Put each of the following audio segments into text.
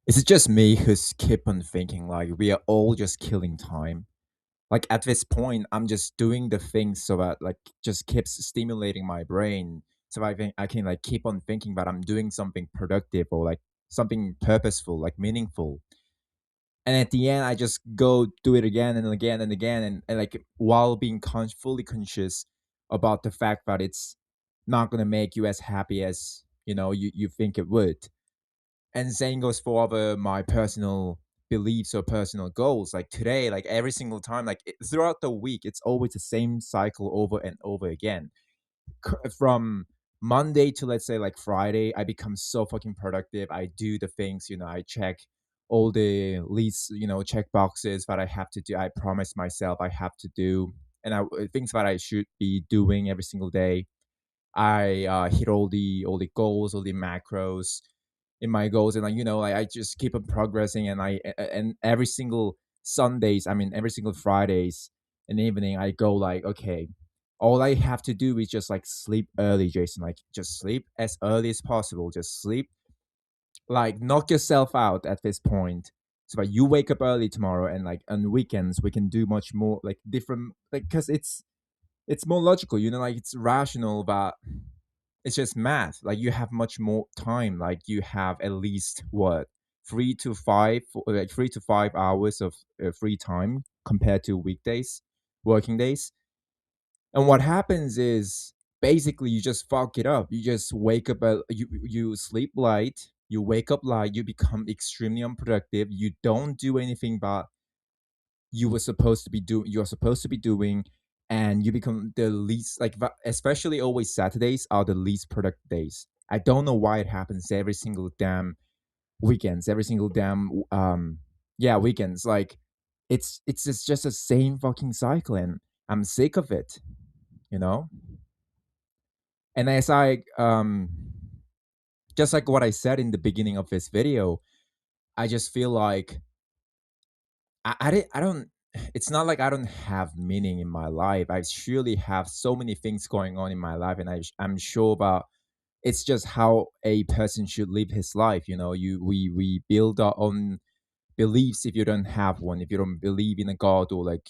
Is it just me who's keep on thinking like we are all just killing time? Like at this point, I'm just doing the things so that like just keeps stimulating my brain, so I can like keep on thinking that I'm doing something productive or like something purposeful, like meaningful. And at the end, I just go do it again and again and again, and like while being fully conscious about the fact that it's not gonna make you as happy as you think it would. And same goes for other my personal beliefs or personal goals. Like today, like every single time, like throughout the week, it's always the same cycle over and over again. From Monday to, let's say, like Friday, I become so fucking productive. I do the things, I check all the least, check boxes that I have to do. I promise myself I have to do, and things that I should be doing every single day. I hit all the goals, all the macros in my goals, and like like I just keep on progressing, and and every single Sundays, I mean every single Fridays in the evening, I go like, okay, all I have to do is just like sleep early, Jason. Like just sleep as early as possible. Just sleep, like knock yourself out at this point, so that you wake up early tomorrow, and like on weekends we can do much more like different, like because it's more logical, like it's rational, but it's just math. Like you have much more time. Like you have at least what 3 to 5 hours of free time compared to weekdays, working days. And what happens is basically you just fuck it up. You just wake up. You sleep light. You wake up light. You become extremely unproductive. You don't do anything but you're supposed to be doing, and you become the least like especially always Saturdays are the least productive days. I don't know why it happens every single damn weekends, every single damn yeah, weekends. Like it's just the same fucking cycle, and I'm sick of it, you know. And as I just like what I said in the beginning of this video, I just feel like I don't it's not like I don't have meaning in my life. I surely have so many things going on in my life, and I'm sure about it's just how a person should live his life. We build our own beliefs. If you don't have one, if you don't believe in a god, or like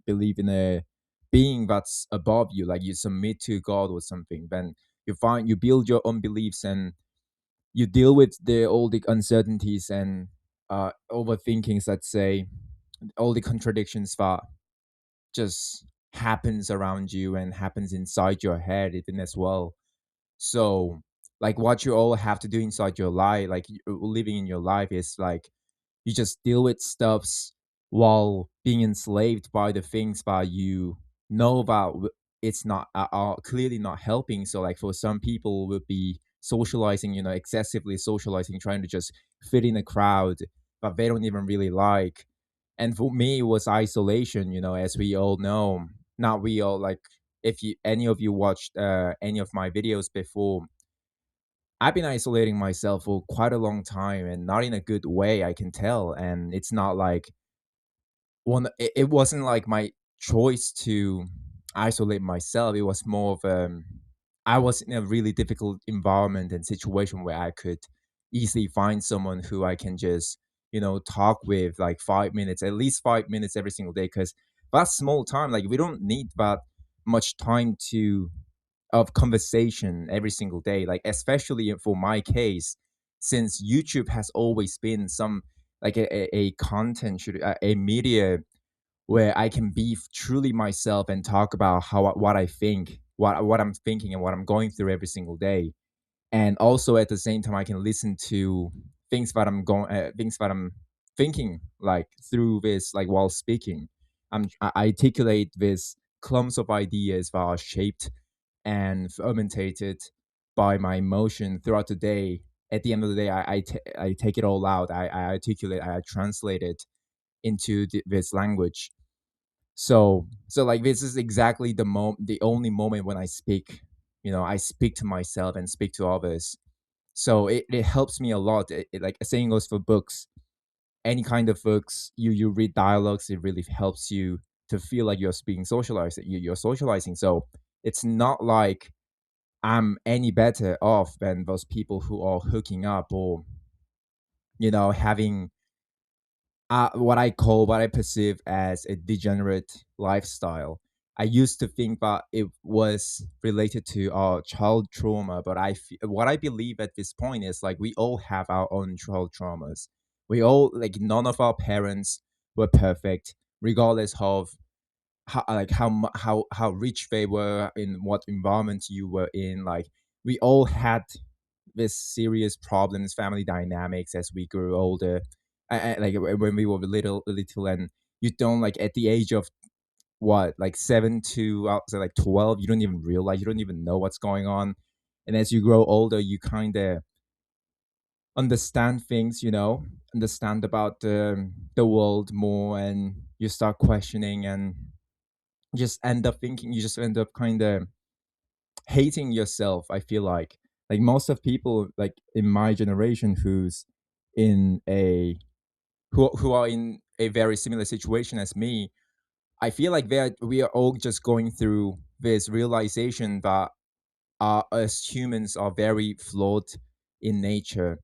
believe in a being that's above you, like you submit to God or something, then you build your own beliefs, and you deal with all the uncertainties and overthinkings, let's say, all the contradictions that just happens around you and happens inside your head even as well. So like what you all have to do inside your life, like living in your life, is like you just deal with stuffs while being enslaved by the things that you know about it's not are clearly not helping. So like for some people would be socializing, excessively socializing, trying to just fit in a crowd that they don't even really like. And for me it was isolation, as we all know. Not we all, like if you any of you watched any of my videos before, I've been isolating myself for quite a long time, and not in a good way, I can tell. And it's not like it wasn't like my choice to isolate myself. It was more of I was in a really difficult environment and situation where I could easily find someone who I can just, talk with like 5 minutes, at least 5 minutes every single day. Because that's small time. Like we don't need that much time to of conversation every single day, like especially for my case, since YouTube has always been some like a content should a media where I can be truly myself and talk about what I think, what I'm thinking, and what I'm going through every single day. And also at the same time I can listen to things that I'm thinking, like through this, like while speaking. I articulate this clumps of ideas that are shaped and fermented by my emotion throughout the day. At the end of the day, I take it all out. I articulate, I translate it into this language. So like this is exactly the only moment when I speak. I speak to myself and speak to others. So it helps me a lot. Like same goes for books. Any kind of books, you read dialogues, it really helps you to feel like you're being socialized. You're socializing. So it's not like I'm any better off than those people who are hooking up or having what I perceive as a degenerate lifestyle. I used to think that it was related to our child trauma, but what I believe at this point is like we all have our own child traumas. We all like none of our parents were perfect, regardless of how rich they were, in what environment you were in. Like we all had this serious problems, family dynamics as we grew older. Like when we were little, and you don't like at the age of what, like 7 to so like 12, you don't even realize, you don't even know what's going on. And as you grow older, you kind of understand things, understand about the world more, and you start questioning, and you just end up kind of hating yourself. I feel like most of people like in my generation in a who are in a very similar situation as me, I feel like we are all just going through this realization that us humans are very flawed in nature.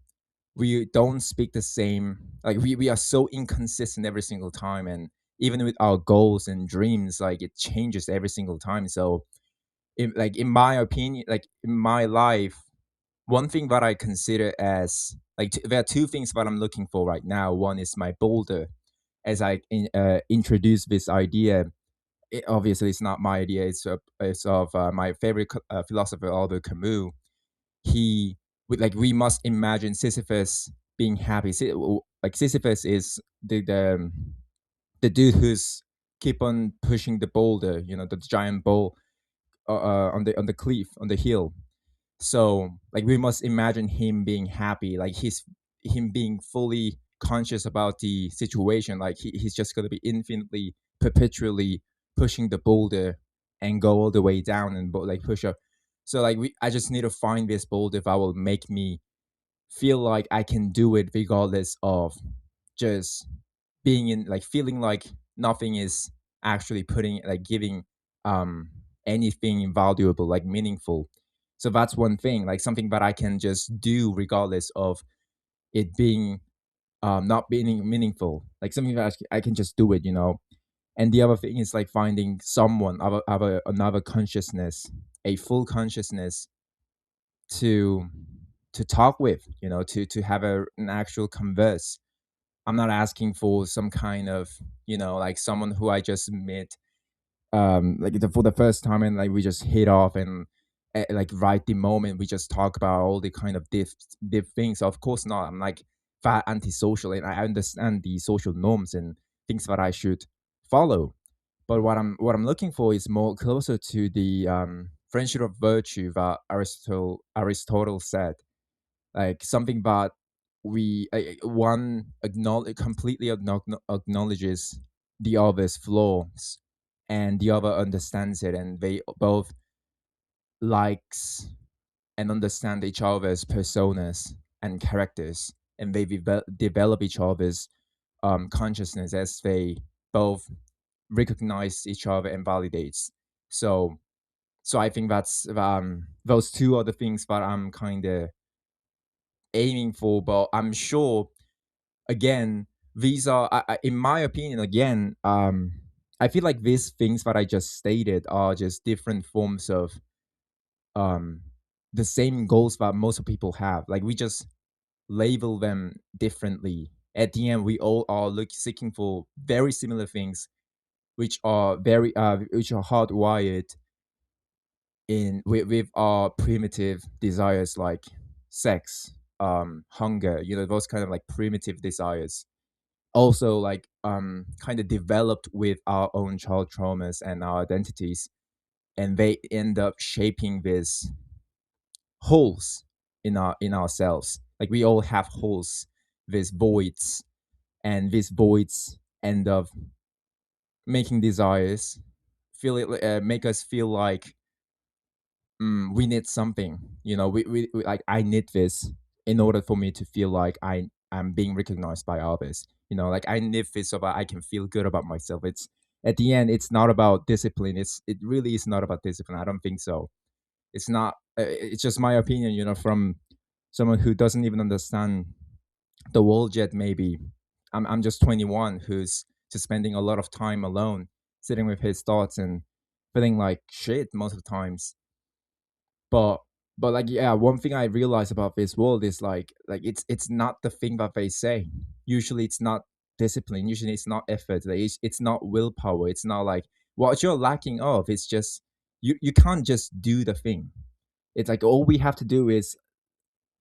We don't speak the same, like we are so inconsistent every single time, and even with our goals and dreams, like it changes every single time. So in my opinion, like in my life, one thing that I consider as like there are two things that I'm looking for right now. One is my boulder. As introduce this idea, obviously it's not my idea. It's of my favorite philosopher Albert Camus. He like we must imagine Sisyphus being happy. Like Sisyphus is the dude who's keep on pushing the boulder, the giant bowl on the cliff, on the hill. So like we must imagine him being happy, like him being fully conscious about the situation. Like he's just gonna be infinitely, perpetually pushing the boulder and go all the way down and like push up. So like I just need to find this boulder that will make me feel like I can do it regardless of just being in, like feeling like nothing is actually putting, like giving um anything invaluable, like meaningful. So that's one thing, like something that I can just do regardless of it being not being meaningful, like something that I can just do it. And the other thing is like finding someone, another consciousness, a full consciousness to talk with, to have an actual converse. I'm not asking for some kind of, like someone who I just met, like for the first time, and like we just hit off, and like right the moment we just talk about all the kind of diff things. Of course not. I'm like fat antisocial, and I understand the social norms and things that I should follow. But what I'm looking for is more closer to the friendship of virtue that Aristotle said, like something that one completely acknowledges the other's flaws, and the other understands it, and they both likes and understand each other's personas and characters, and they develop each other's consciousness as they both recognize each other and validates. So so I think that's those two are the things that I'm kind of aiming for. But I'm sure, again, these are in my opinion, again, I feel like these things that I just stated are just different forms of um the same goals that most people have. Like we just label them differently. At the end, we all are seeking for very similar things, which are hardwired in with our primitive desires, like sex, hunger, those kind of like primitive desires, also like kind of developed with our own child traumas and our identities, and they end up shaping these holes in ourselves. Like we all have holes, these voids, and these voids end up making desires make us feel like we need something. We like, I need this in order for me to feel like I'm being recognized by others. Like I need this so that I can feel good about myself. It's At the end, it's not about discipline. It really is not about discipline. I don't think so. It's not. It's just my opinion. From someone who doesn't even understand the world yet. Maybe I'm just 21 who's just spending a lot of time alone, sitting with his thoughts and feeling like shit most of the times. But like, yeah, one thing I realize about this world is like it's not the thing that they say. Usually it's not discipline, usually it's not effort, like, it's not willpower, it's not like what you're lacking of. It's just you can't just do the thing. It's like all we have to do is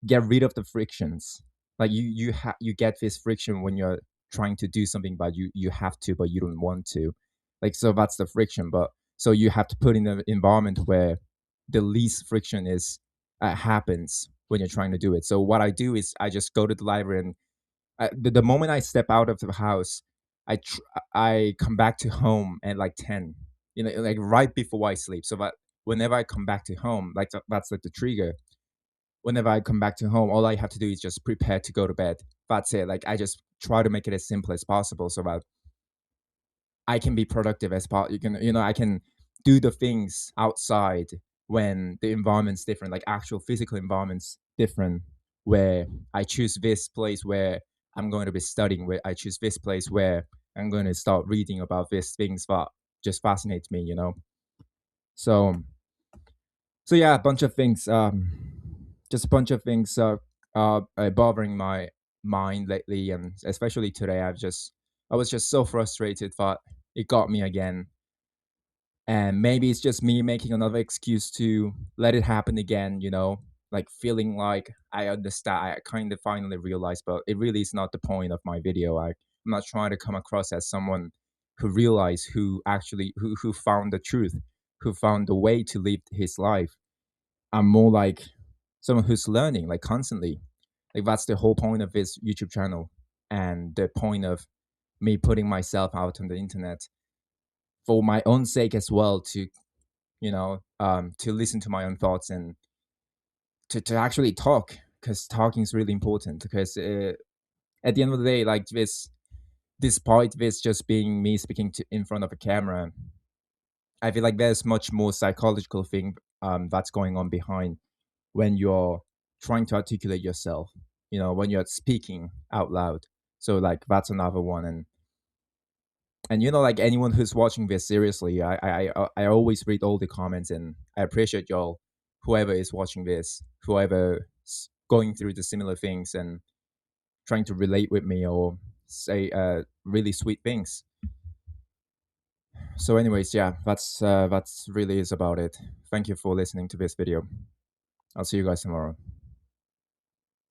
get rid of the frictions. Like you get this friction when you're trying to do something, but you have to, but you don't want to. Like, so that's the friction. But so you have to put in an environment where the least friction is happens when you're trying to do it. So what I do is I just go to the library, and the moment I step out of the house, I come back to home at like 10, like right before I sleep. So that whenever I come back to home, like that's like the trigger. Whenever I come back to home, all I have to do is just prepare to go to bed. That's it. Like, I just try to make it as simple as possible so that I can be productive as possible. I can do the things outside when the environment's different, like actual physical environment's different, where I choose this place where I'm going to be studying, where I choose this place where I'm going to start reading about these things that just fascinates me. So yeah, a bunch of things, just a bunch of things bothering my mind lately, and especially today. I was just so frustrated that it got me again, and maybe it's just me making another excuse to let it happen again. Like feeling like I understand. I kind of finally realized, but it really is not the point of my video. I'm not trying to come across as someone who realized, who actually who found the truth, who found the way to live his life. I'm more like someone who's learning like constantly. Like, that's the whole point of this YouTube channel, and the point of me putting myself out on the internet for my own sake as well, to to listen to my own thoughts, and to actually talk, because talking is really important. Because at the end of the day, like this, despite this just being me speaking in front of a camera, I feel like there's much more psychological thing that's going on behind when you're trying to articulate yourself, when you're speaking out loud. So like that's another one. And like anyone who's watching this seriously, I always read all the comments, and I appreciate y'all, whoever is watching this, whoever going through the similar things and trying to relate with me or say really sweet things. So anyways, yeah, that's really is about it. Thank you for listening to this video. I'll see you guys tomorrow.